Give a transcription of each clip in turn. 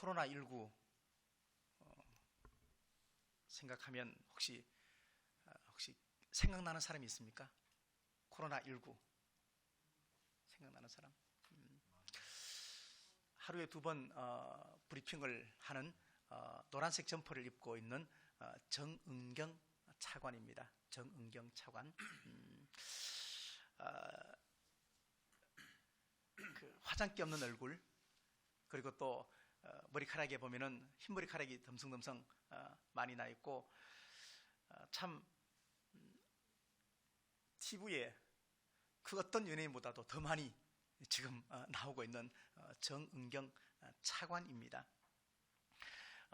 코로나19 생각하면 혹시 생각나는 사람이 있습니까? 코로나19 생각나는 사람? 하루에 2번 브리핑을 하는 노란색 점퍼를 입고 있는 정은경 차관입니다. 정은경 차관. 그 화장기 없는 얼굴, 그리고 또 머리카락에 보면은 흰 머리카락이 덤성덤성 많이 나 있고, 참 TV에 그 어떤 연예인보다도 더 많이 지금 나오고 있는 정은경 차관입니다.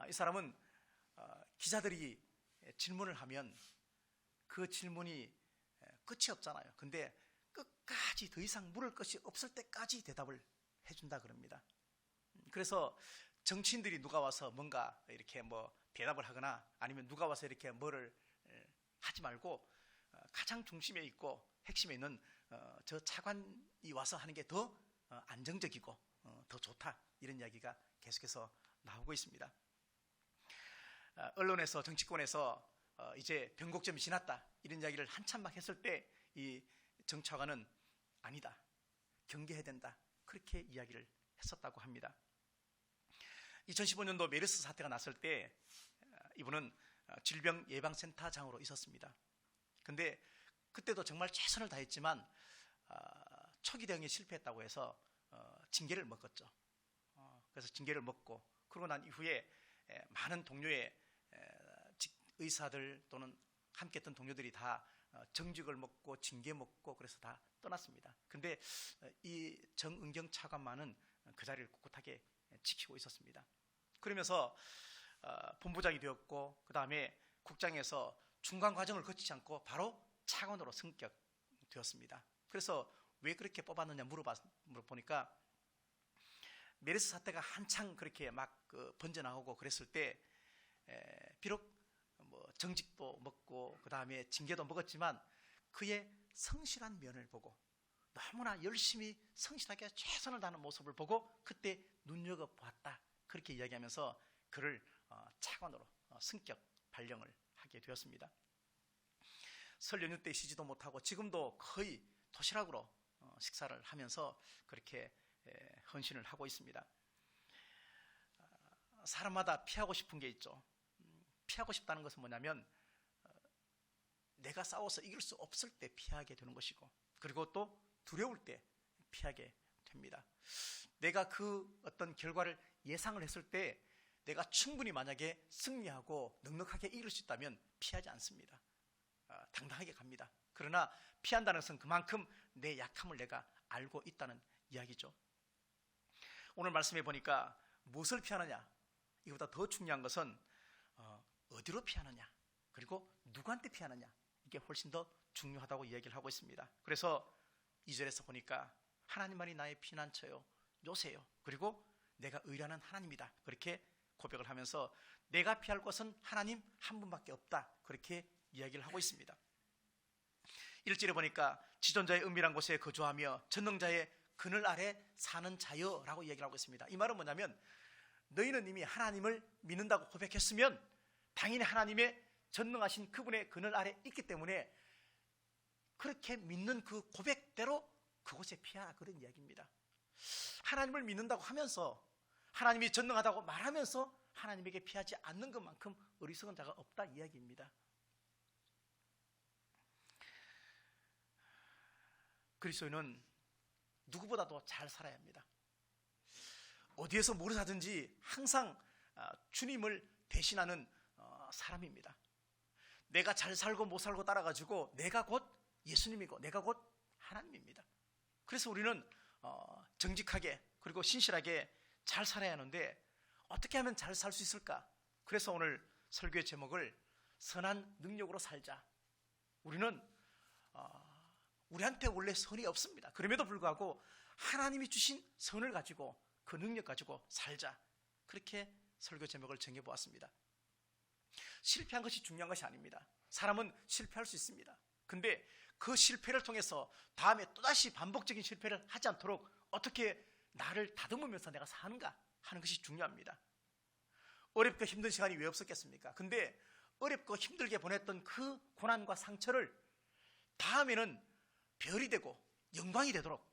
이 사람은 기자들이 질문을 하면 그 질문이 끝이 없잖아요. 근데 끝까지 더 이상 물을 것이 없을 때까지 대답을 해준다 그럽니다. 그래서 정치인들이 누가 와서 뭔가 이렇게 뭐 대답을 하거나 아니면 누가 와서 이렇게 뭐를 하지 말고 가장 중심에 있고 핵심에 있는 저 차관이 와서 하는 게 더 안정적이고 더 좋다, 이런 이야기가 계속해서 나오고 있습니다. 언론에서, 정치권에서 이제 변곡점이 지났다, 이런 이야기를 한참 막 했을 때 이 정 차관은 아니다, 경계해야 된다, 그렇게 이야기를 했었다고 합니다. 2015년도 메르스 사태가 났을 때 이분은 질병예방센터장으로 있었습니다. 근데 그때도 정말 최선을 다했지만 초기 대응에 실패했다고 해서 징계를 먹었죠. 그래서 징계를 먹고, 그러고 난 이후에 많은 동료의 의사들 또는 함께 했던 동료들이 다 정직을 먹고 징계 먹고 그래서 다 떠났습니다. 근데 이 정은경 차관만은 그 자리를 꿋꿋하게 지키고 있었습니다. 그러면서 본부장이 되었고, 그 다음에 국장에서 중간 과정을 거치지 않고 바로 차관으로 승격되었습니다. 그래서 왜 그렇게 뽑았느냐 물어보니까 메르스 사태가 한창 그렇게 막 번져나오고 그랬을 때 비록 뭐 정직도 먹고 그 다음에 징계도 먹었지만 그의 성실한 면을 보고, 너무나 열심히 성실하게 최선을 다하는 모습을 보고 그때 눈여겨보았다, 그렇게 이야기하면서 그를 차관으로 승격 발령을 하게 되었습니다. 설 연휴 때 쉬지도 못하고 지금도 거의 도시락으로 식사를 하면서 그렇게 헌신을 하고 있습니다. 사람마다 피하고 싶은 게 있죠. 피하고 싶다는 것은 뭐냐면 내가 싸워서 이길 수 없을 때 피하게 되는 것이고, 그리고 또 두려울 때 피하게 됩니다. 내가 그 어떤 결과를 예상을 했을 때 내가 충분히 만약에 승리하고 넉넉하게 이길 수 있다면 피하지 않습니다. 당당하게 갑니다. 그러나 피한다는 것은 그만큼 내 약함을 내가 알고 있다는 이야기죠. 오늘 말씀해 보니까 무엇을 피하느냐, 이보다 더 중요한 것은 어디로 피하느냐, 그리고 누구한테 피하느냐, 이게 훨씬 더 중요하다고 이야기를 하고 있습니다. 그래서 2절에서 보니까 하나님만이 나의 피난처요 요새요, 그리고 내가 의뢰하는 하나님이다, 그렇게 고백을 하면서 내가 피할 곳은 하나님 한 분밖에 없다, 그렇게 이야기를 하고 있습니다. 1절에 보니까 지존자의 은밀한 곳에 거주하며 전능자의 그늘 아래 사는 자여 라고 이야기를 하고 있습니다. 이 말은 뭐냐면 너희는 이미 하나님을 믿는다고 고백했으면 당연히 하나님의 전능하신 그분의 그늘 아래 있기 때문에 그렇게 믿는 그 고백대로 그곳에 피하라, 그런 이야기입니다. 하나님을 믿는다고 하면서, 하나님이 전능하다고 말하면서 하나님에게 피하지 않는 것만큼 어리석은 자가 없다, 이야기입니다. 그리스도인은 누구보다도 잘 살아야 합니다. 어디에서 뭘 하든지 항상 주님을 대신하는 사람입니다. 내가 잘 살고 못 살고 따라가지고 내가 곧 예수님이고 내가 곧 하나님입니다. 그래서 우리는 정직하게 그리고 신실하게 잘 살아야 하는데 어떻게 하면 잘 살 수 있을까? 그래서 오늘 설교의 제목을 선한 능력으로 살자. 우리는 우리한테 원래 선이 없습니다. 그럼에도 불구하고 하나님이 주신 선을 가지고 그 능력 가지고 살자. 그렇게 설교 제목을 정해보았습니다. 실패한 것이 중요한 것이 아닙니다. 사람은 실패할 수 있습니다. 근데 그 실패를 통해서 다음에 또다시 반복적인 실패를 하지 않도록 어떻게 나를 다듬으면서 내가 사는가 하는 것이 중요합니다. 어렵고 힘든 시간이 왜 없었겠습니까? 근데 어렵고 힘들게 보냈던 그 고난과 상처를 다음에는 별이 되고 영광이 되도록,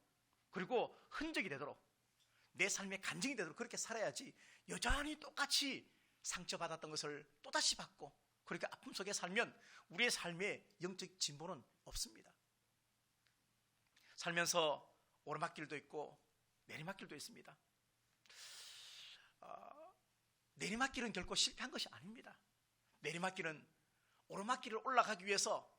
그리고 흔적이 되도록, 내 삶의 간증이 되도록 그렇게 살아야지, 여전히 똑같이 상처받았던 것을 또다시 받고 그렇게 아픔 속에 살면 우리의 삶에 영적 진보는 없습니다. 살면서 오르막길도 있고 내리막길도 있습니다. 내리막길은 결코 실패한 것이 아닙니다. 내리막길은 오르막길을 올라가기 위해서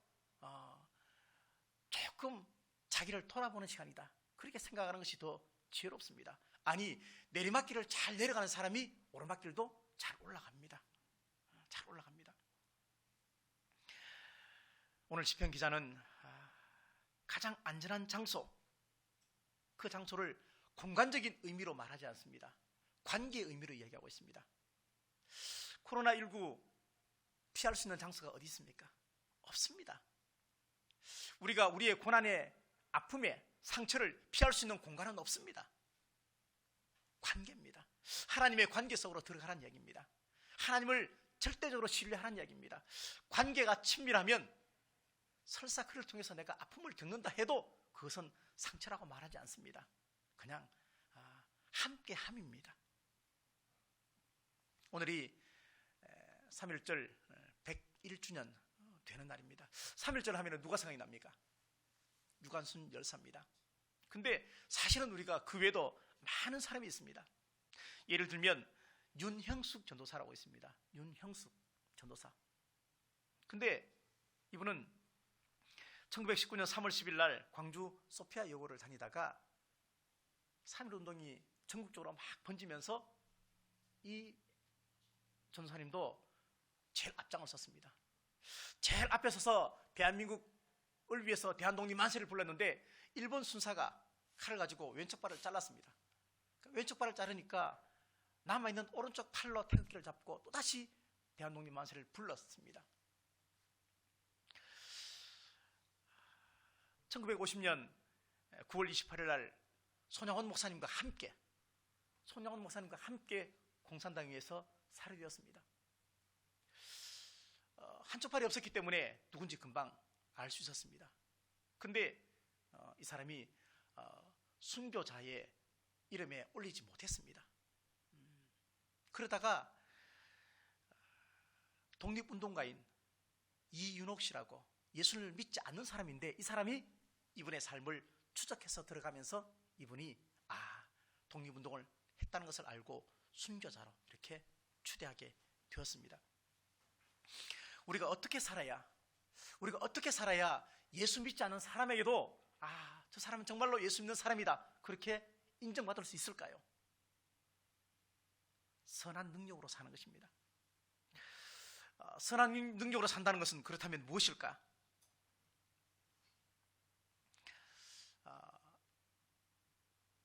조금 자기를 돌아보는 시간이다, 그렇게 생각하는 것이 더 지혜롭습니다. 아니, 내리막길을 잘 내려가는 사람이 오르막길도 잘 올라갑니다. 잘 올라갑니다. 오늘 시편 기자는 가장 안전한 장소, 그 장소를 공간적인 의미로 말하지 않습니다. 관계의 의미로 이야기하고 있습니다. 코로나19 피할 수 있는 장소가 어디 있습니까? 없습니다. 우리가 우리의 고난에, 아픔에, 상처를 피할 수 있는 공간은 없습니다. 관계입니다. 하나님의 관계 속으로 들어가라는 이야기입니다. 하나님을 절대적으로 신뢰하라는 이야기입니다. 관계가 친밀하면 설사 그를 통해서 내가 아픔을 겪는다 해도 그것은 상처라고 말하지 않습니다. 그냥 함께함입니다. 오늘이 3.1절 101주년 되는 날입니다. 3.1절 하면 누가 생각이 납니까? 유관순 열사입니다. 근데 사실은 우리가 그 외에도 많은 사람이 있습니다. 예를 들면 윤형숙 전도사라고 있습니다. 윤형숙 전도사. 근데 이분은 1919년 3월 10일 날 광주 소피아 여고를 다니다가 3.1운동이 전국적으로 막 번지면서 이 전도사님도 제일 앞장을 섰습니다. 제일 앞에 서서 대한민국을 위해서 대한독립 만세를 불렀는데 일본 순사가 칼을 가지고 왼쪽 발을 잘랐습니다. 왼쪽 발을 자르니까 남아있는 오른쪽 팔로 태극기를 잡고 또다시 대한독립 만세를 불렀습니다. 1950년 9월 28일 날 손영원 목사님과 함께 공산당 위에서 살해 되었습니다. 한쪽 팔이 없었기 때문에 누군지 금방 알 수 있었습니다. 근데 이 사람이 순교자의 이름에 올리지 못했습니다. 그러다가 독립운동가인 이윤옥 씨라고 예수를 믿지 않는 사람인데, 이 사람이 이분의 삶을 추적해서 들어가면서 이분이 독립운동을 했다는 것을 알고 순교자로 이렇게 추대하게 되었습니다. 우리가 어떻게 살아야 예수 믿지 않는 사람에게도 저 사람은 정말로 예수 믿는 사람이다, 그렇게 인정받을 수 있을까요? 선한 능력으로 사는 것입니다. 선한 능력으로 산다는 것은 그렇다면 무엇일까?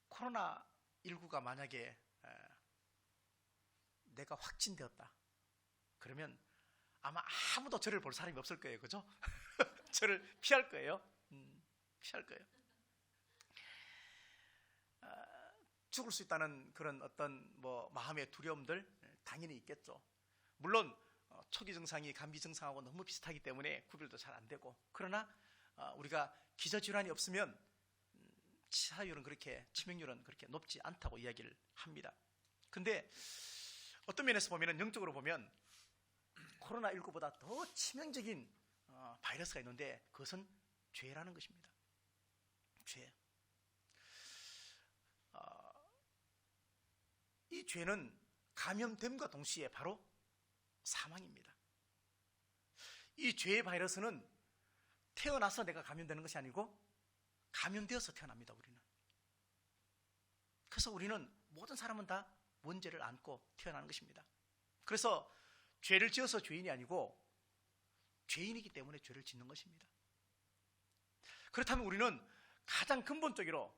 코로나19가 만약에 내가 확진되었다 그러면 아마 아무도 저를 볼 사람이 없을 거예요. 그죠? 저를 피할 거예요. 피할 거예요. 죽을 수 있다는 그런 어떤 마음의 두려움들 당연히 있겠죠. 물론 초기 증상이 감기 증상하고 너무 비슷하기 때문에 구별도 잘 안 되고, 그러나 우리가 기저질환이 없으면 치명률은 그렇게 높지 않다고 이야기를 합니다. 근데 어떤 면에서 보면, 영적으로 보면 코로나19보다 더 치명적인 바이러스가 있는데 그것은 죄라는 것입니다. 죄. 이 죄는 감염됨과 동시에 바로 사망입니다. 이 죄의 바이러스는 태어나서 내가 감염되는 것이 아니고 감염되어서 태어납니다. 우리는. 그래서 우리는, 모든 사람은 다 원죄를 안고 태어나는 것입니다. 그래서 죄를 지어서 죄인이 아니고 죄인이기 때문에 죄를 짓는 것입니다. 그렇다면 우리는 가장 근본적으로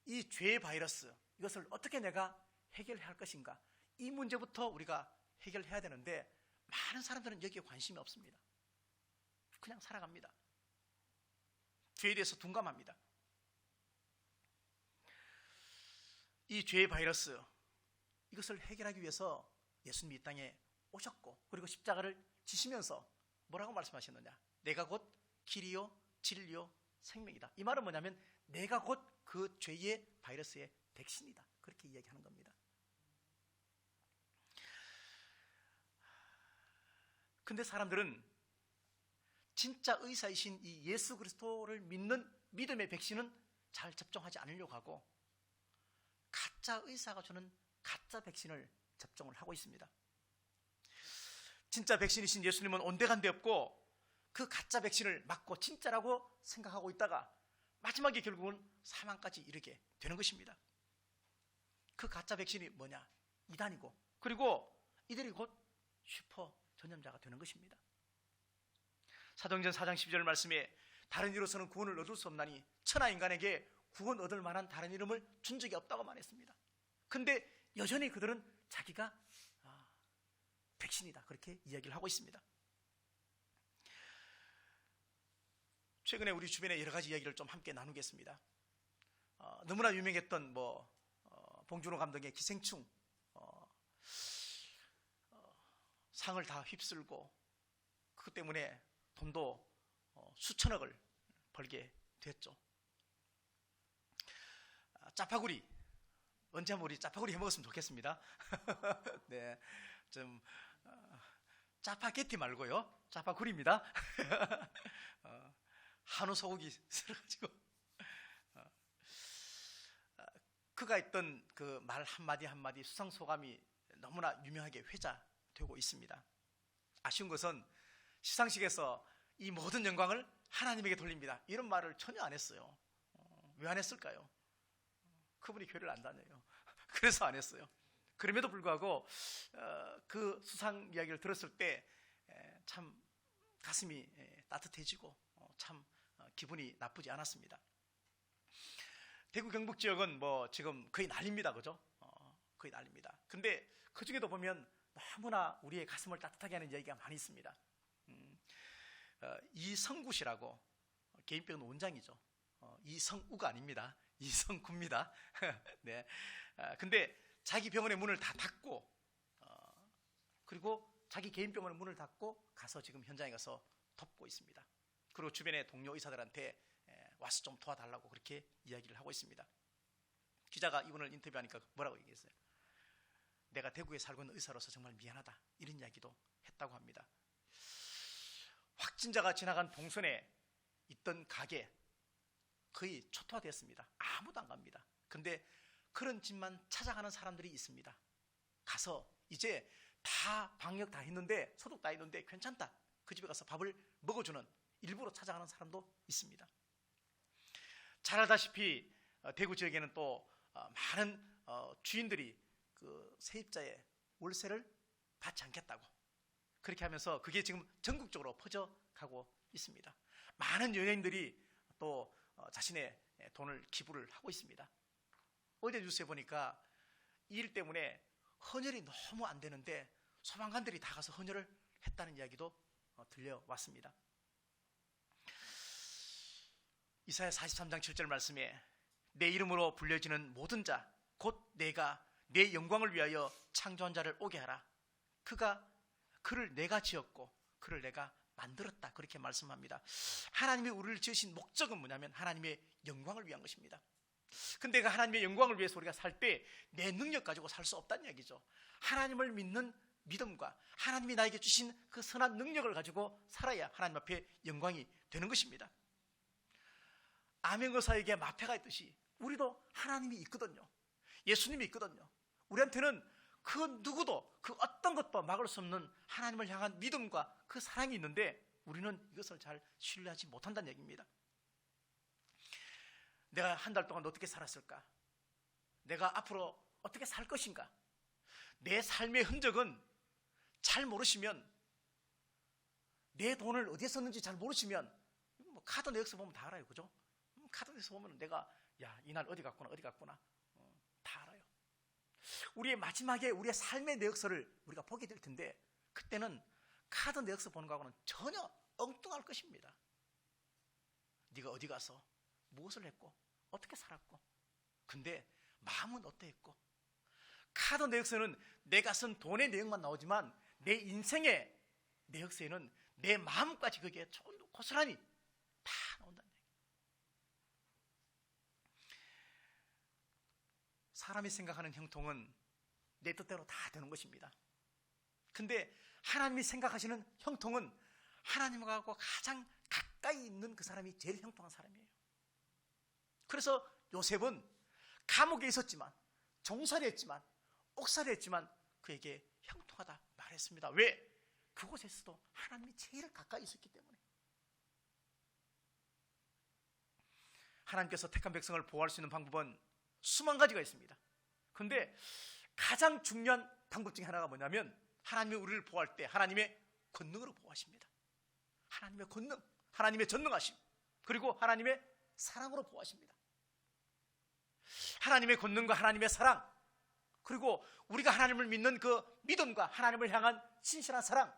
이 죄의 바이러스, 이것을 어떻게 내가 해결해야 할 것인가, 이 문제부터 우리가 해결해야 되는데 많은 사람들은 여기에 관심이 없습니다. 그냥 살아갑니다. 죄에 대해서 둔감합니다. 이 죄의 바이러스, 이것을 해결하기 위해서 예수님이 이 땅에 오셨고 그리고 십자가를 지시면서 뭐라고 말씀하셨느냐? 내가 곧 길이요 진리요 생명이다. 이 말은 뭐냐면 내가 곧 그 죄의 바이러스의 백신이다. 그렇게 이야기하는 겁니다. 근데 사람들은 진짜 의사이신 이 예수 그리스도를 믿는 믿음의 백신은 잘 접종하지 않으려고 하고 가짜 의사가 주는 가짜 백신을 접종을 하고 있습니다. 진짜 백신이신 예수님은 온데간데 없고 그 가짜 백신을 맞고 진짜라고 생각하고 있다가 마지막에 결국은 사망까지 이르게 되는 것입니다. 그 가짜 백신이 뭐냐? 이단이고 그리고 이들이 곧 슈퍼 전염자가 되는 것입니다. 사도행전 4장 12절 말씀에 다른 이로서는 구원을 얻을 수 없나니 천하 인간에게 구원 얻을 만한 다른 이름을 준 적이 없다고 말했습니다. 근데 여전히 그들은 자기가 백신이다 그렇게 이야기를 하고 있습니다. 최근에 우리 주변에 여러 가지 이야기를 좀 함께 나누겠습니다. 너무나 유명했던 봉준호 감독의 기생충 상을 다 휩쓸고 그것 때문에 돈도 수천억을 벌게 됐죠. 짜파구리 언제 한번 우리 짜파구리 해먹었으면 좋겠습니다. 네, 좀 짜파게티 말고요, 짜파구리입니다. 한우 소고기 썰어가지고 그가 했던 그 말 한마디 한마디 수상소감이 너무나 유명하게 회자되고 있습니다. 아쉬운 것은 시상식에서 이 모든 영광을 하나님에게 돌립니다. 이런 말을 전혀 안 했어요. 왜 안 했을까요? 그분이 교회를 안 다녀요. 그래서 안 했어요. 그럼에도 불구하고 그 수상 이야기를 들었을 때 참 가슴이 따뜻해지고 참 기분이 나쁘지 않았습니다. 대구 경북 지역은 지금 거의 난립니다, 그죠? 거의 난립니다. 근데 그 중에도 보면 너무나 우리의 가슴을 따뜻하게 하는 이야기가 많이 있습니다. 이성구 씨라고 개인병 원장이죠. 이성우가 아닙니다. 이성구입니다. 네. 근데 자기 병원의 문을 다 닫고 그리고 자기 개인 병원의 문을 닫고 가서 지금 현장에 가서 돕고 있습니다. 그리고 주변의 동료 의사들한테 와서 좀 도와달라고 그렇게 이야기를 하고 있습니다. 기자가 이분을 인터뷰하니까 뭐라고 얘기했어요? 내가 대구에 살고 있는 의사로서 정말 미안하다 이런 이야기도 했다고 합니다. 확진자가 지나간 동선에 있던 가게 거의 초토화됐습니다. 아무도 안 갑니다. 근데 그런 집만 찾아가는 사람들이 있습니다. 가서 이제 다 방역 다 했는데 소독 다 했는데 괜찮다. 그 집에 가서 밥을 먹어주는 일부러 찾아가는 사람도 있습니다. 잘 알다시피 대구 지역에는 또 많은 주인들이 그 세입자의 월세를 받지 않겠다고 그렇게 하면서 그게 지금 전국적으로 퍼져가고 있습니다. 많은 연예인들이 또 자신의 돈을 기부를 하고 있습니다. 어제 뉴스에 보니까 이 일 때문에 헌혈이 너무 안 되는데 소방관들이 다 가서 헌혈을 했다는 이야기도 들려왔습니다. 이사야 43장 7절 말씀에 내 이름으로 불려지는 모든 자 곧 내가 내 영광을 위하여 창조한 자를 오게 하라. 그를 내가 지었고 그를 내가 만들었다. 그렇게 말씀합니다. 하나님이 우리를 지으신 목적은 뭐냐면 하나님의 영광을 위한 것입니다. 근데 그 하나님의 영광을 위해서 우리가 살 때 내 능력 가지고 살 수 없다는 얘기죠. 하나님을 믿는 믿음과 하나님이 나에게 주신 그 선한 능력을 가지고 살아야 하나님 앞에 영광이 되는 것입니다. 아멘거사에게 마패가 있듯이 우리도 하나님이 있거든요. 예수님이 있거든요. 우리한테는 그 누구도 그 어떤 것도 막을 수 없는 하나님을 향한 믿음과 그 사랑이 있는데 우리는 이것을 잘 신뢰하지 못한다는 얘기입니다. 내가 한 달 동안 어떻게 살았을까? 내가 앞으로 어떻게 살 것인가? 내 삶의 흔적은 잘 모르시면, 내 돈을 어디에 썼는지 잘 모르시면 카드 내역서 보면 다 알아요. 그죠? 카드 내역서 보면 내가 이날 어디 갔구나 다 알아요. 우리의 마지막에 우리의 삶의 내역서를 우리가 보게 될 텐데 그때는 카드 내역서 보는 거하고는 전혀 엉뚱할 것입니다. 네가 어디 가서 무엇을 했고 어떻게 살았고 근데 마음은 어떠했고 카드 내역서에는 내가 쓴 돈의 내용만 나오지만 내 인생의 내역서에는 내 마음까지 거기에 고스란히 다 나온다는 얘기예요. 사람이 생각하는 형통은 내 뜻대로 다 되는 것입니다. 근데 하나님이 생각하시는 형통은 하나님하고 가장 가까이 있는 그 사람이 제일 형통한 사람이에요. 그래서 요셉은 감옥에 있었지만, 종살이 했지만, 옥살이 했지만 그에게 형통하다 말했습니다. 왜? 그곳에서도 하나님이 제일 가까이 있었기 때문에. 하나님께서 택한 백성을 보호할 수 있는 방법은 수만 가지가 있습니다. 그런데 가장 중요한 방법 중에 하나가 뭐냐면 하나님이 우리를 보호할 때 하나님의 권능으로 보호하십니다. 하나님의 권능, 하나님의 전능하심, 그리고 하나님의 사랑으로 보호하십니다. 하나님의 권능과 하나님의 사랑, 그리고 우리가 하나님을 믿는 그 믿음과 하나님을 향한 신실한 사랑,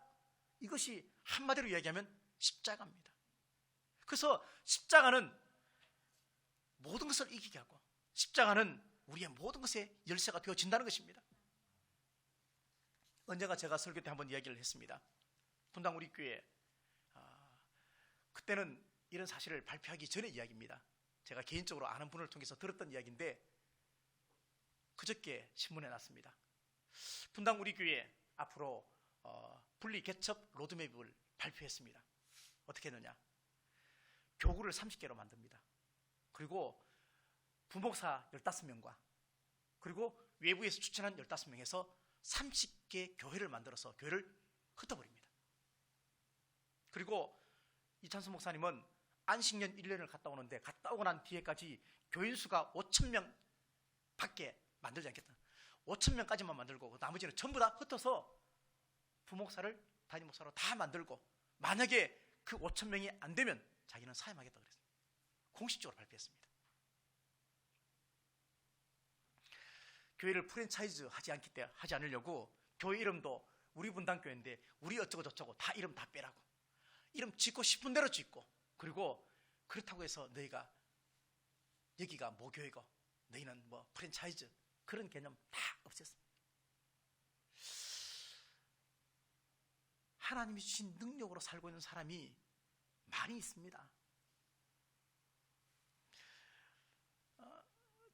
이것이 한마디로 이야기하면 십자가입니다. 그래서 십자가는 모든 것을 이기게 하고 십자가는 우리의 모든 것의 열쇠가 되어진다는 것입니다. 언젠가 제가 설교 때 한번 이야기를 했습니다. 분당 우리 교회, 그때는 이런 사실을 발표하기 전의 이야기입니다. 제가 개인적으로 아는 분을 통해서 들었던 이야기인데 그저께 신문에 났습니다. 분당 우리 교회 앞으로 분리 개척 로드맵을 발표했습니다. 어떻게 했느냐? 교구를 30개로 만듭니다. 그리고 부목사 15명과 그리고 외부에서 추천한 15명에서 30개 교회를 만들어서 교회를 흩어버립니다. 그리고 이찬수 목사님은 안식년 1년을 갔다 오는데 갔다 오고 난 뒤에까지 교인 수가 5,000명 밖에 만들지 않겠다. 5,000명까지만 만들고 나머지는 전부 다 흩어서 부목사를 담임 목사로 다 만들고 만약에 그 5,000명이 안 되면 자기는 사임하겠다고 그랬습니다. 공식적으로 발표했습니다. 교회를 프랜차이즈 하지 않으려고 교회 이름도 우리 분당교회인데 우리 어쩌고 저쩌고 다 이름 다 빼라고, 이름 짓고 싶은 대로 짓고, 그리고 그렇다고 해서 너희가 여기가 모교회고 너희는 뭐 프랜차이즈 그런 개념 다 없앴습니다. 하나님이 주신 능력으로 살고 있는 사람이 많이 있습니다.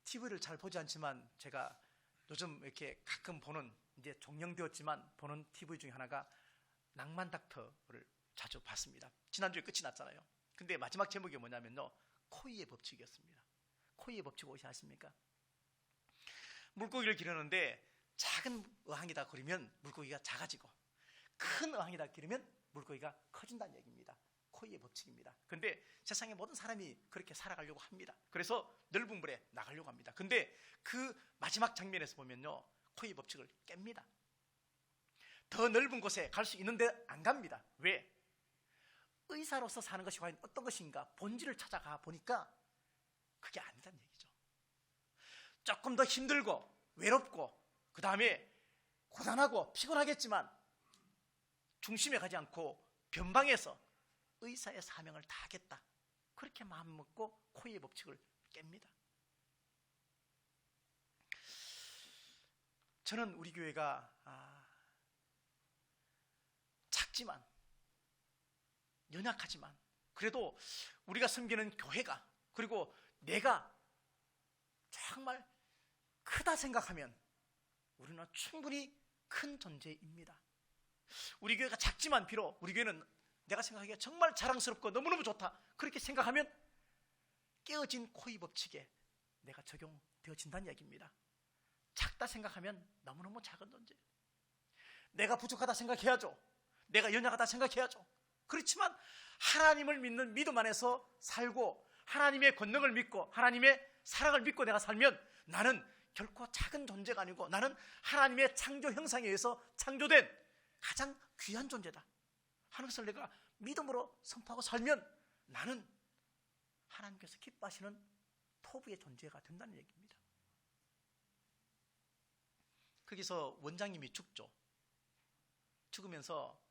TV를 잘 보지 않지만 제가 요즘 이렇게 가끔 보는, 이제 종영되었지만 보는 TV 중에 하나가 낭만 닥터를 자주 봤습니다. 지난주에 끝이 났잖아요. 근데 마지막 제목이 뭐냐면요, 코이의 법칙이었습니다. 코이의 법칙 혹시 아십니까? 물고기를 기르는데 작은 어항에다 그리면 물고기가 작아지고 큰 어항에다 기르면 물고기가 커진다는 얘기입니다. 코이의 법칙입니다. 근데 세상의 모든 사람이 그렇게 살아가려고 합니다. 그래서 넓은 물에 나가려고 합니다. 근데 그 마지막 장면에서 보면요, 코이의 법칙을 깹니다. 더 넓은 곳에 갈 수 있는데 안 갑니다. 왜? 의사로서 사는 것이 과연 어떤 것인가 본질을 찾아가 보니까 그게 아니다는 얘기죠. 조금 더 힘들고 외롭고 그 다음에 고단하고 피곤하겠지만 중심에 가지 않고 변방에서 의사의 사명을 다하겠다, 그렇게 마음 먹고 코이의 법칙을 깹니다. 저는 우리 교회가 작지만 연약하지만 그래도 우리가 섬기는 교회가, 그리고 내가 정말 크다 생각하면 우리는 충분히 큰 존재입니다. 우리 교회가 작지만 비록 우리 교회는 내가 생각하기에 정말 자랑스럽고 너무너무 좋다, 그렇게 생각하면 깨어진 코이 법칙에 내가 적용되어진다는 얘기입니다. 작다 생각하면 너무너무 작은 존재, 내가 부족하다 생각해야죠. 내가 연약하다 생각해야죠. 그렇지만 하나님을 믿는 믿음 안에서 살고 하나님의 권능을 믿고 하나님의 사랑을 믿고 내가 살면 나는 결코 작은 존재가 아니고 나는 하나님의 창조 형상에 의해서 창조된 가장 귀한 존재다 하는 것을 내가 믿음으로 선포하고 살면 나는 하나님께서 기뻐하시는 토부의 존재가 된다는 얘기입니다. 거기서 원장님이 죽죠. 죽으면서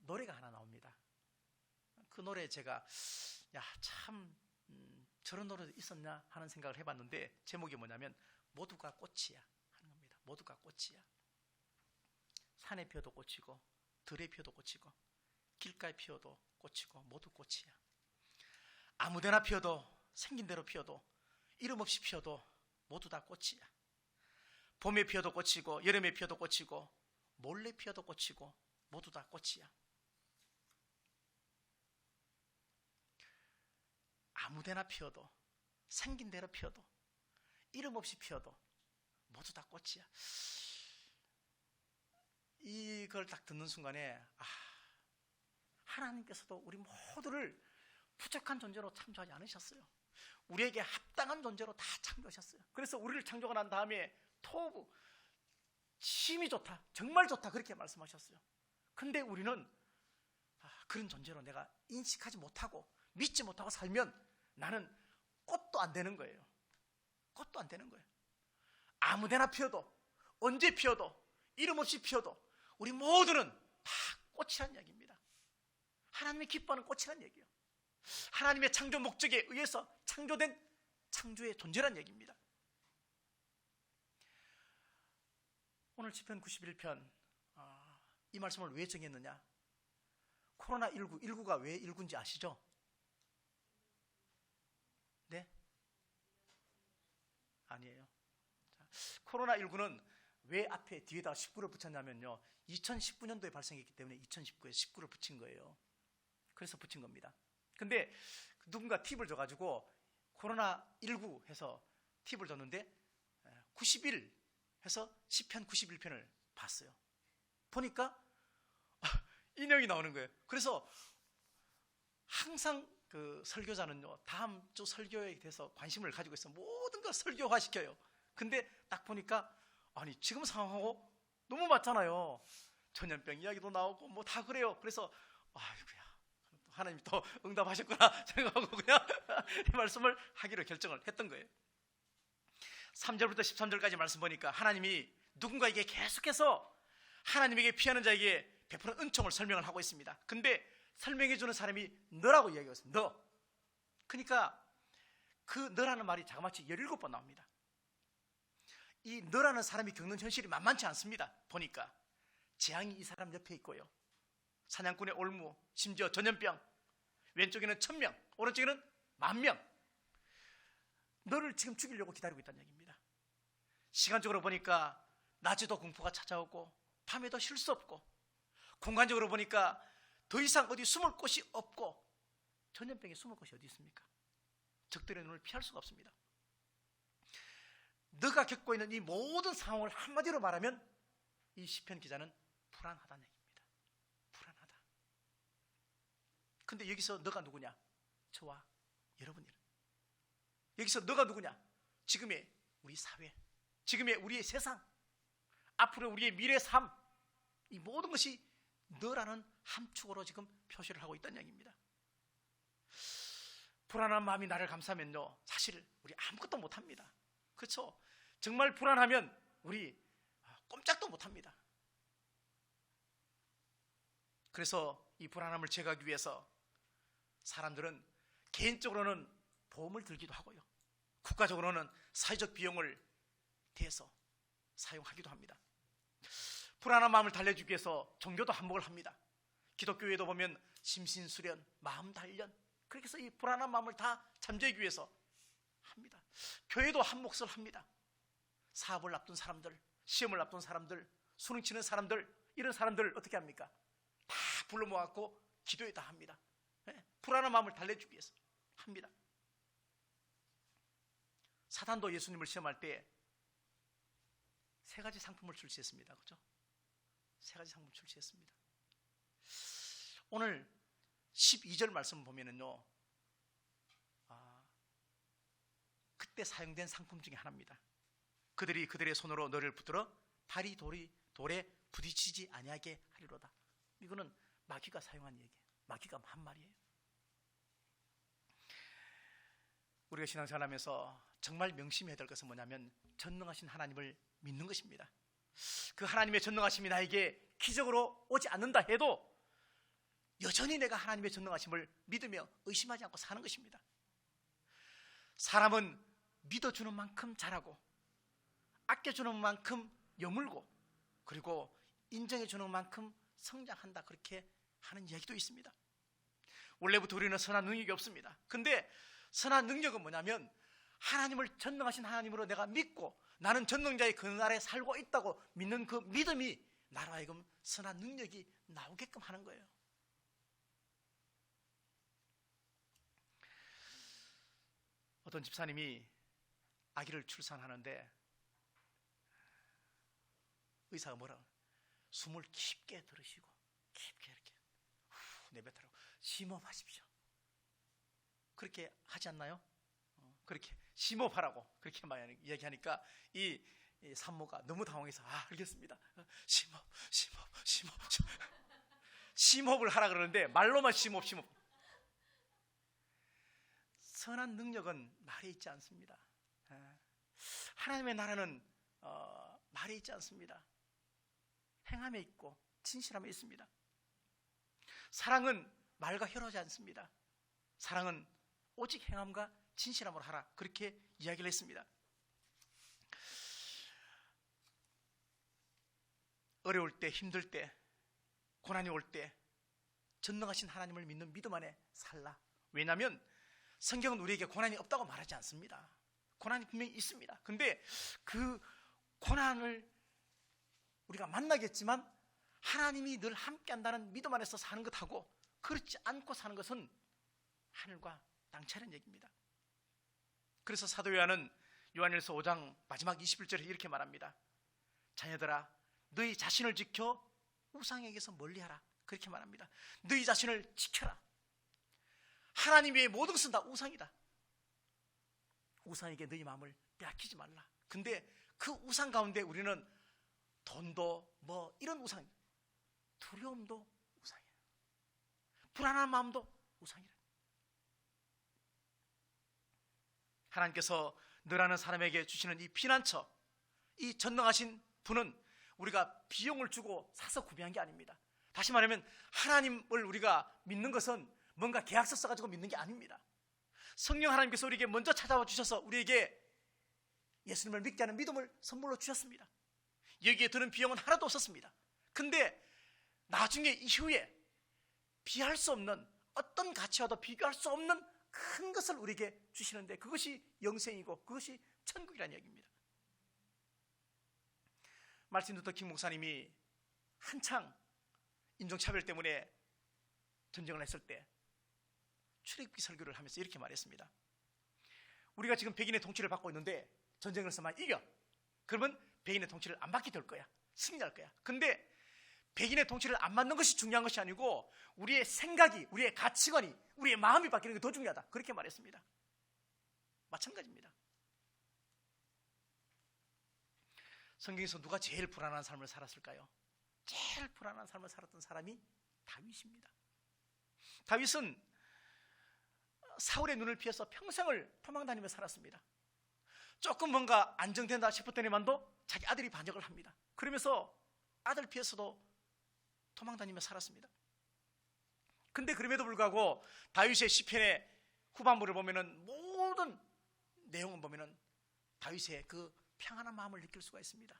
노래가 하나 나옵니다. 그 노래 제가 참 저런 노래도 있었나 하는 생각을 해봤는데 제목이 뭐냐면 모두가 꽃이야 하는 겁니다. 모두가 꽃이야. 산에 피어도 꽃이고 들에 피어도 꽃이고 길가에 피어도 꽃이고 모두 꽃이야. 아무데나 피어도 생긴 대로 피어도 이름 없이 피어도 모두 다 꽃이야. 봄에 피어도 꽃이고 여름에 피어도 꽃이고 몰래 피어도 꽃이고 모두 다 꽃이야. 아무데나 피어도 생긴 대로 피어도 이름 없이 피어도 모두 다 꽃이야. 이걸 딱 듣는 순간에 하나님께서도 우리 모두를 부족한 존재로 창조하지 않으셨어요. 우리에게 합당한 존재로 다 창조하셨어요. 그래서 우리를 창조가 난 다음에 토부 힘이 좋다, 정말 좋다 그렇게 말씀하셨어요. 근데 우리는 그런 존재로 내가 인식하지 못하고 믿지 못하고 살면 나는 꽃도 안 되는 거예요. 꽃도 안 되는 거예요. 아무데나 피어도 언제 피어도 이름 없이 피어도 우리 모두는 다 꽃이란 얘기입니다. 하나님이 기뻐하는 꽃이란 얘기예요. 하나님의 창조 목적에 의해서 창조된 창조의 존재란 얘기입니다. 오늘 시편 91편 이 말씀을 왜 정했느냐? 코로나19, 19가 왜 19인지 아시죠? 네? 아니에요. 코로나19는 왜 앞에 뒤에다 19를 붙였냐면요, 2019년도에 발생했기 때문에 2019에 19를 붙인 거예요. 그래서 붙인 겁니다. 근데 누군가 팁을 줘가지고 코로나19 해서 팁을 줬는데 91 해서 시편 91편을 봤어요. 보니까 인용이 나오는 거예요. 그래서 항상 그 설교자는요, 다음 주 설교에 대해서 관심을 가지고 있어 모든 걸 설교화 시켜요. 근데 딱 보니까 아니 지금 상황하고 너무 맞잖아요. 전염병 이야기도 나오고 뭐 다 그래요. 그래서 아이고야, 하나님이 또 응답하셨구나 생각하고 그냥 이 말씀을 하기로 결정을 했던 거예요. 3절부터 13절까지 말씀 보니까 하나님이 누군가에게 계속해서 하나님에게 피하는 자에게 베푸는 은총을 설명을 하고 있습니다. 근데 설명해주는 사람이 너라고 이야기하고 있습니다. 너. 그러니까 그 너라는 말이 자그마치 17번 나옵니다. 이 너라는 사람이 겪는 현실이 만만치 않습니다. 보니까 재앙이 이 사람 옆에 있고요, 사냥꾼의 올무, 심지어 전염병, 왼쪽에는 1000명, 오른쪽에는 10,000명, 너를 지금 죽이려고 기다리고 있다는 얘기입니다. 시간적으로 보니까 낮에도 공포가 찾아오고 밤에도 쉴 수 없고, 공간적으로 보니까 더 이상 어디 숨을 곳이 없고, 전염병에 숨을 곳이 어디 있습니까? 적들의 눈을 피할 수가 없습니다. 너가 겪고 있는 이 모든 상황을 한마디로 말하면 이 시편 기자는 불안하다는 얘기입니다. 불안하다. 근데 여기서 너가 누구냐? 저와 여러분이라. 여기서 너가 누구냐? 지금의 우리 사회, 지금의 우리의 세상, 앞으로 우리의 미래 삶, 이 모든 것이 너라는 함축으로 지금 표시를 하고 있다는 얘기입니다. 불안한 마음이 나를 감싸면요, 사실 우리 아무것도 못합니다. 그렇죠? 정말 불안하면 우리 꼼짝도 못합니다. 그래서 이 불안함을 제거하기 위해서 사람들은 개인적으로는 보험을 들기도 하고요, 국가적으로는 사회적 비용을 대서 사용하기도 합니다. 불안한 마음을 달래주기 위해서 종교도 한몫을 합니다. 기독교에도 보면 심신수련, 마음단련, 그렇게 해서 이 불안한 마음을 다 잠재우기 위해서 합니다. 교회도 한 몫을 합니다. 사업을 앞둔 사람들, 시험을 앞둔 사람들, 수능 치는 사람들, 이런 사람들을 어떻게 합니까? 다 불러 모아갖고 기도에 다 합니다. 불안한 마음을 달래주기 위해서 합니다. 사단도 예수님을 시험할 때 3가지 상품을 출시했습니다. 그렇죠? 3가지 상품을 출시했습니다. 오늘 12절 말씀 보면은요, 그때 사용된 상품 중에 하나입니다. 그들이 그들의 손으로 너를 붙들어 발이 돌에 부딪히지 아니하게 하리로다. 이거는 마귀가 사용한 얘기예요. 마귀가 한 말이에요. 우리가 신앙생활하면서 정말 명심해야 될 것은 뭐냐면 전능하신 하나님을 믿는 것입니다. 그 하나님의 전능하심이 나에게 기적으로 오지 않는다 해도 여전히 내가 하나님의 전능하심을 믿으며 의심하지 않고 사는 것입니다. 사람은 믿어주는 만큼 잘하고 아껴주는 만큼 여물고 그리고 인정해 주는 만큼 성장한다, 그렇게 하는 이야기도 있습니다. 원래부터 우리는 선한 능력이 없습니다. 근데 선한 능력은 뭐냐면 하나님을 전능하신 하나님으로 내가 믿고 나는 전능자의 그날에 살고 있다고 믿는 그 믿음이 나로 하여금 선한 능력이 나오게끔 하는 거예요. 어떤 집사님이 아기를 출산하는데 의사가 뭐라고, 숨을 깊게 들으시고 깊게 이렇게 내뱉으라고, 심호흡하십시오, 그렇게 하지 않나요? 그렇게 심호흡하라고 그렇게 많이 이야기하니까 이 산모가 너무 당황해서 알겠습니다, 심호흡을 하라 그러는데 말로만 심호흡. 선한 능력은 말에 있지 않습니다. 하나님의 나라는 말에 있지 않습니다. 행함에 있고 진실함에 있습니다. 사랑은 말과 혀로지 않습니다. 사랑은 오직 행함과 진실함으로 하라, 그렇게 이야기를 했습니다. 어려울 때, 힘들 때, 고난이 올 때 전능하신 하나님을 믿는 믿음 안에 살라. 왜냐하면 성경은 우리에게 고난이 없다고 말하지 않습니다. 고난이 분명히 있습니다. 근데 그 고난을 우리가 만나겠지만 하나님이 늘 함께 한다는 믿음 안에서 사는 것하고 그렇지 않고 사는 것은 하늘과 땅 차이는 얘기입니다. 그래서 사도 요한은 요한일서 5장 마지막 21절에 이렇게 말합니다. 자녀들아, 너희 자신을 지켜 우상에게서 멀리하라, 그렇게 말합니다. 너희 자신을 지켜라. 하나님 외에 모든 것은 다 우상이다. 우상에게 너희 마음을 빼앗기지 말라. 근데 그 우상 가운데 우리는 돈도 뭐 이런 우상, 두려움도 우상이에요. 불안한 마음도 우상이라. 하나님께서 너라는 사람에게 주시는 이 피난처, 이 전능하신 분은 우리가 비용을 주고 사서 구매한 게 아닙니다. 다시 말하면 하나님을 우리가 믿는 것은 뭔가 계약서 써가지고 믿는 게 아닙니다. 성령 하나님께서 우리에게 먼저 찾아와 주셔서 우리에게 예수님을 믿게 하는 믿음을 선물로 주셨습니다. 여기에 드는 비용은 하나도 없었습니다. 근데 나중에 이후에 비할 수 없는, 어떤 가치와도 비교할 수 없는 큰 것을 우리에게 주시는데 그것이 영생이고 그것이 천국이라는 얘기입니다. 말틴 루터 킹 목사님이 한창 인종차별 때문에 전쟁을 했을 때 출애굽기 설교를 하면서 이렇게 말했습니다. 우리가 지금 백인의 통치를 받고 있는데 전쟁을 해서만 이겨, 그러면 백인의 통치를 안 받게 될 거야, 승리할 거야. 근데 백인의 통치를 안 받는 것이 중요한 것이 아니고 우리의 생각이, 우리의 가치관이, 우리의 마음이 바뀌는 게 더 중요하다, 그렇게 말했습니다. 마찬가지입니다. 성경에서 누가 제일 불안한 삶을 살았을까요? 제일 불안한 삶을 살았던 사람이 다윗입니다. 다윗은 사울의 눈을 피해서 평생을 도망다니며 살았습니다. 조금 뭔가 안정된다 싶었더니만도 자기 아들이 반역을 합니다. 그러면서 아들 피해서도 도망다니며 살았습니다. 근데 그럼에도 불구하고 다윗의 시편의 후반부를 보면은 모든 내용을 보면은 다윗의 그 평안한 마음을 느낄 수가 있습니다.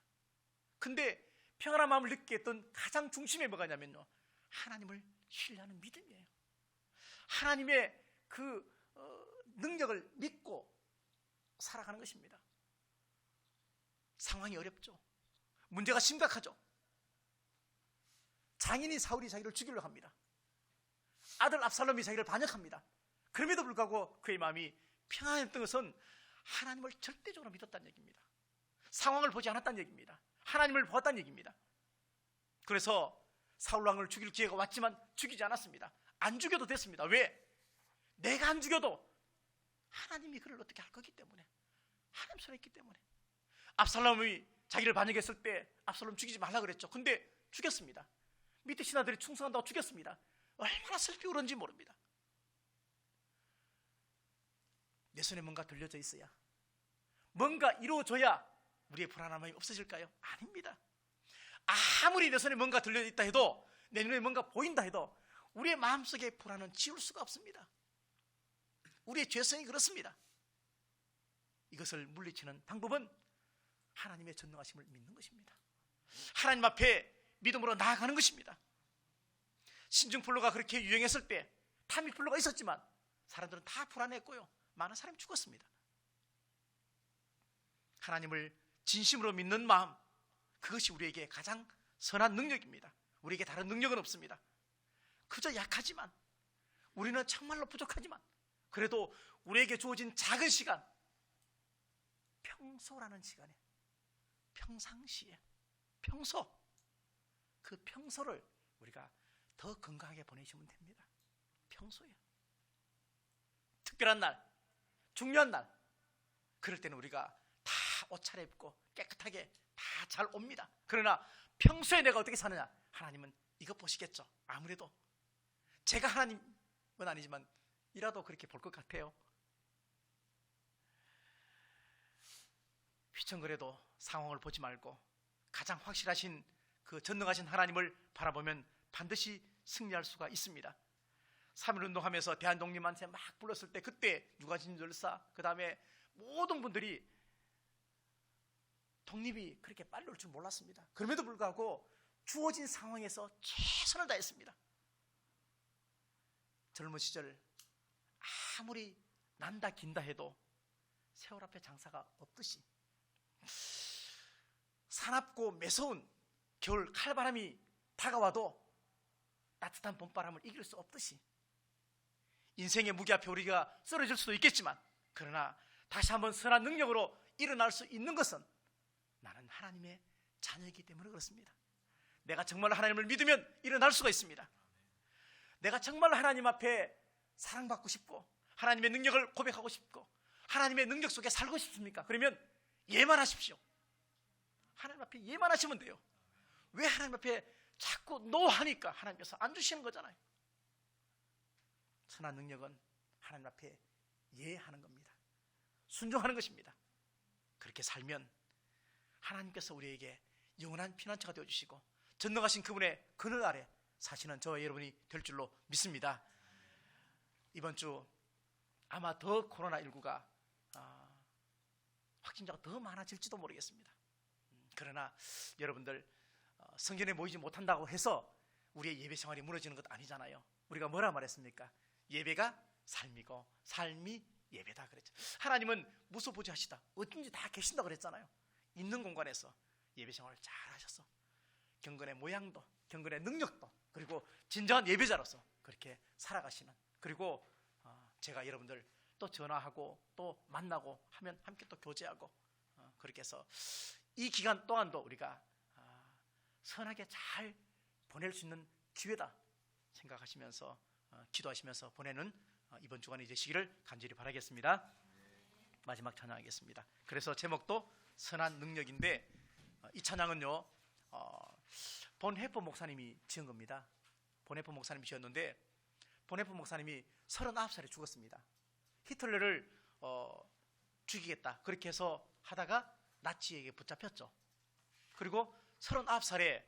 근데 평안한 마음을 느끼게 했던 가장 중심에 뭐가 있냐면요, 하나님을 신뢰하는 믿음이에요. 하나님의 그 능력을 믿고 살아가는 것입니다. 상황이 어렵죠. 문제가 심각하죠. 장인이 사울이 자기를 죽이려고 합니다. 아들 압살롬이 자기를 반역합니다. 그럼에도 불구하고 그의 마음이 평안했던 것은 하나님을 절대적으로 믿었다는 얘기입니다. 상황을 보지 않았다는 얘기입니다. 하나님을 보았다는 얘기입니다. 그래서 사울 왕을 죽일 기회가 왔지만 죽이지 않았습니다. 안 죽여도 됐습니다. 왜? 내가 안 죽여도 하나님이 그를 어떻게 할 거기 때문에, 하나님 손에 있기 때문에. 압살롬이 자기를 반역했을 때 압살롬 죽이지 말라 그랬죠. 근데 죽였습니다. 밑에 신하들이 충성한다고 죽였습니다. 얼마나 슬피 울었는지 모릅니다. 내 손에 뭔가 들려져 있어야, 뭔가 이루어져야 우리의 불안한 마음이 없어질까요? 아닙니다. 아무리 내 손에 뭔가 들려져 있다 해도, 내 눈에 뭔가 보인다 해도 우리의 마음속의 불안은 지울 수가 없습니다. 우리의 죄성이 그렇습니다. 이것을 물리치는 방법은 하나님의 전능하심을 믿는 것입니다. 하나님 앞에 믿음으로 나아가는 것입니다. 신중플루가 그렇게 유행했을 때 타미플루가 있었지만 사람들은 다 불안했고요, 많은 사람이 죽었습니다. 하나님을 진심으로 믿는 마음, 그것이 우리에게 가장 선한 능력입니다. 우리에게 다른 능력은 없습니다. 그저 약하지만, 우리는 정말로 부족하지만, 그래도 우리에게 주어진 작은 시간, 평소라는 시간에, 평상시에, 평소, 그 평소를 우리가 더 건강하게 보내시면 됩니다. 평소에 특별한 날, 중요한 날, 그럴 때는 우리가 다 옷 차려입고 깨끗하게 다 잘 옵니다. 그러나 평소에 내가 어떻게 사느냐, 하나님은 이거 보시겠죠. 아무래도 제가 하나님은 아니지만 이라도 그렇게 볼 것 같아요. 휘청거려도 상황을 보지 말고 가장 확실하신 그 전능하신 하나님을 바라보면 반드시 승리할 수가 있습니다. 3.1운동하면서 대한독립만세 막 불렀을 때, 그때 유관순 열사, 그 다음에 모든 분들이 독립이 그렇게 빨리 올 줄 몰랐습니다. 그럼에도 불구하고 주어진 상황에서 최선을 다했습니다. 젊은 시절 아무리 난다 긴다 해도 세월 앞에 장사가 없듯이, 사납고 매서운 겨울 칼바람이 다가와도 따뜻한 봄바람을 이길 수 없듯이, 인생의 무게 앞에 우리가 쓰러질 수도 있겠지만, 그러나 다시 한번 선한 능력으로 일어날 수 있는 것은 나는 하나님의 자녀이기 때문에 그렇습니다. 내가 정말 하나님을 믿으면 일어날 수가 있습니다. 내가 정말 하나님 앞에 사랑받고 싶고 하나님의 능력을 고백하고 싶고 하나님의 능력 속에 살고 싶습니까? 그러면 예만 하십시오. 하나님 앞에 예만 하시면 돼요. 왜 하나님 앞에 자꾸 노하니까 하나님께서 안 주시는 거잖아요. 선한 능력은 하나님 앞에 예하는 겁니다. 순종하는 것입니다. 그렇게 살면 하나님께서 우리에게 영원한 피난처가 되어주시고 전능하신 그분의 그늘 아래 사시는 저와 여러분이 될 줄로 믿습니다. 이번 주 아마 더 코로나19가 확진자가 더 많아질지도 모르겠습니다. 그러나 여러분들 성전에 모이지 못한다고 해서 우리의 예배 생활이 무너지는 것 아니잖아요. 우리가 뭐라 말했습니까? 예배가 삶이고 삶이 예배다 그랬죠. 하나님은 무소부지하시다, 어딘지 다 계신다 그랬잖아요. 있는 공간에서 예배 생활을 잘 하셔서 경건의 모양도, 경건의 능력도, 그리고 진정한 예배자로서 그렇게 살아가시는, 그리고 제가 여러분들 또 전화하고 또 만나고 하면 함께 또 교제하고 그렇게 해서 이 기간 동안도 우리가 선하게 잘 보낼 수 있는 기회다 생각하시면서 기도하시면서 보내는 이번 주간이 되시기를 간절히 바라겠습니다. 마지막 찬양하겠습니다. 그래서 제목도 선한 능력인데, 이 찬양은요 본해포 목사님이 지은 겁니다. 본해포 목사님이 지었는데, 본해포 목사님이 39살에 죽었습니다. 히틀러를 죽이겠다 그렇게 해서 하다가 나치에게 붙잡혔죠. 그리고 39살에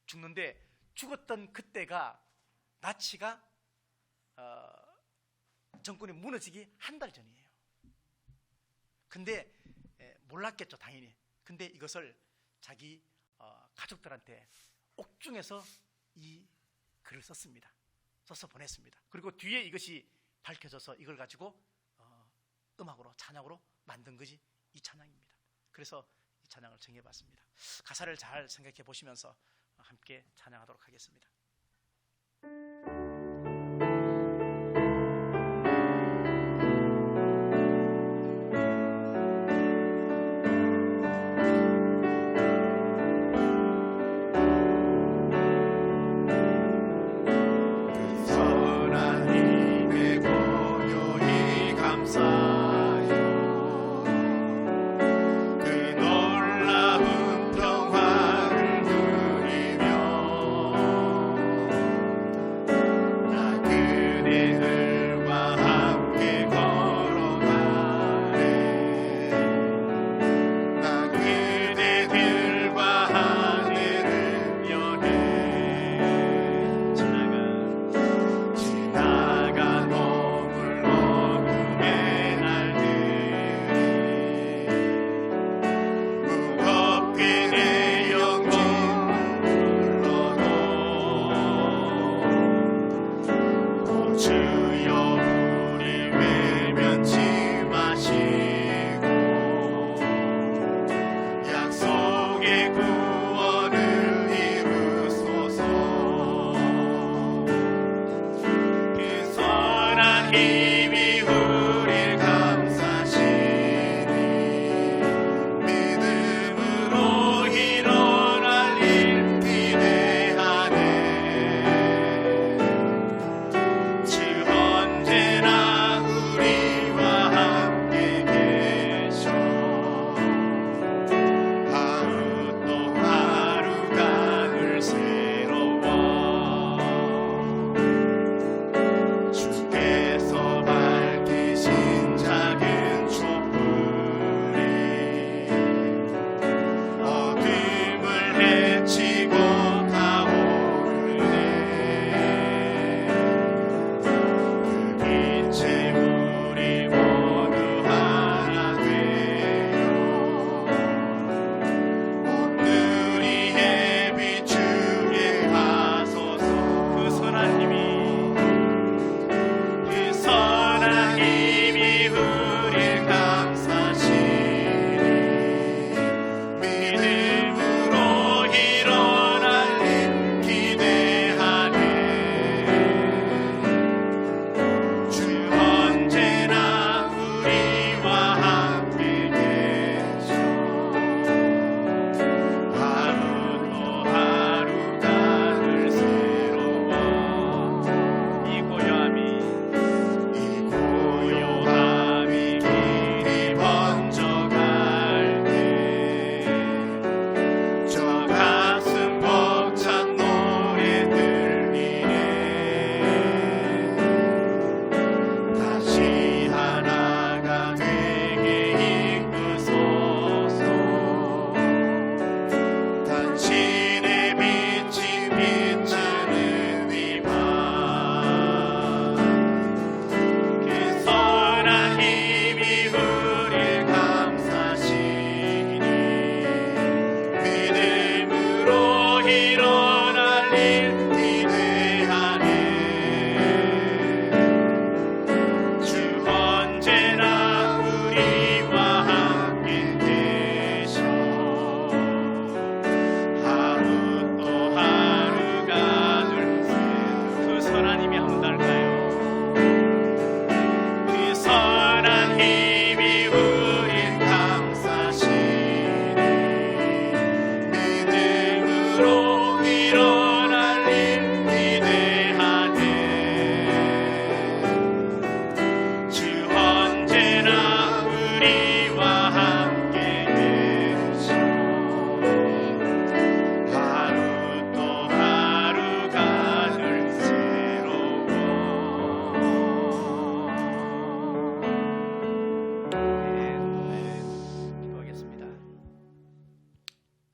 죽는데, 죽었던 그때가 나치가 정권이 무너지기 한 달 전이에요. 근데 몰랐겠죠, 당연히. 근데 이것을 자기 가족들한테 옥중에서 이 글을 썼습니다. 써서 보냈습니다. 그리고 뒤에 이것이 밝혀져서 이걸 가지고 음악으로, 찬양으로 만든 것이 이 찬양입니다. 그래서 이 찬양을 정해봤습니다. 가사를 잘 생각해 보시면서 함께 찬양하도록 하겠습니다. 평화를 누리며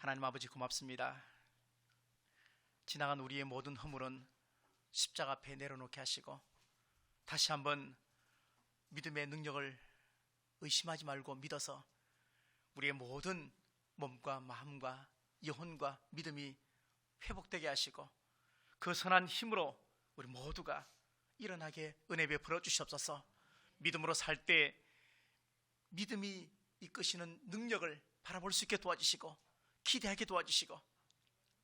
하나님 아버지 고맙습니다. 지나간 우리의 모든 허물은 십자가 앞에 내려놓게 하시고 다시 한번 믿음의 능력을 의심하지 말고 믿어서 우리의 모든 몸과 마음과 영혼과 믿음이 회복되게 하시고 그 선한 힘으로 우리 모두가 일어나게 은혜 베풀어 주시옵소서. 믿음으로 살 때 믿음이 이끄시는 능력을 바라볼 수 있게 도와주시고 기대하게 도와주시고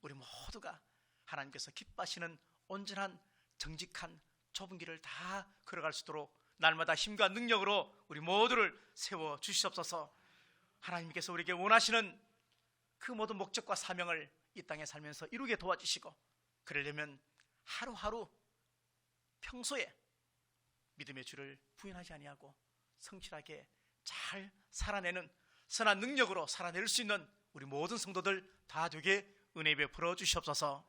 우리 모두가 하나님께서 기뻐하시는 온전한 정직한 좁은 길을 다 걸어갈 수 있도록 날마다 힘과 능력으로 우리 모두를 세워 주시옵소서. 하나님께서 우리에게 원하시는 그 모든 목적과 사명을 이 땅에 살면서 이루게 도와주시고 그러려면 하루하루 평소에 믿음의 주를 부인하지 아니하고 성실하게 잘 살아내는 선한 능력으로 살아낼 수 있는 우리 모든 성도들 다 되게 은혜 베풀어 주시옵소서.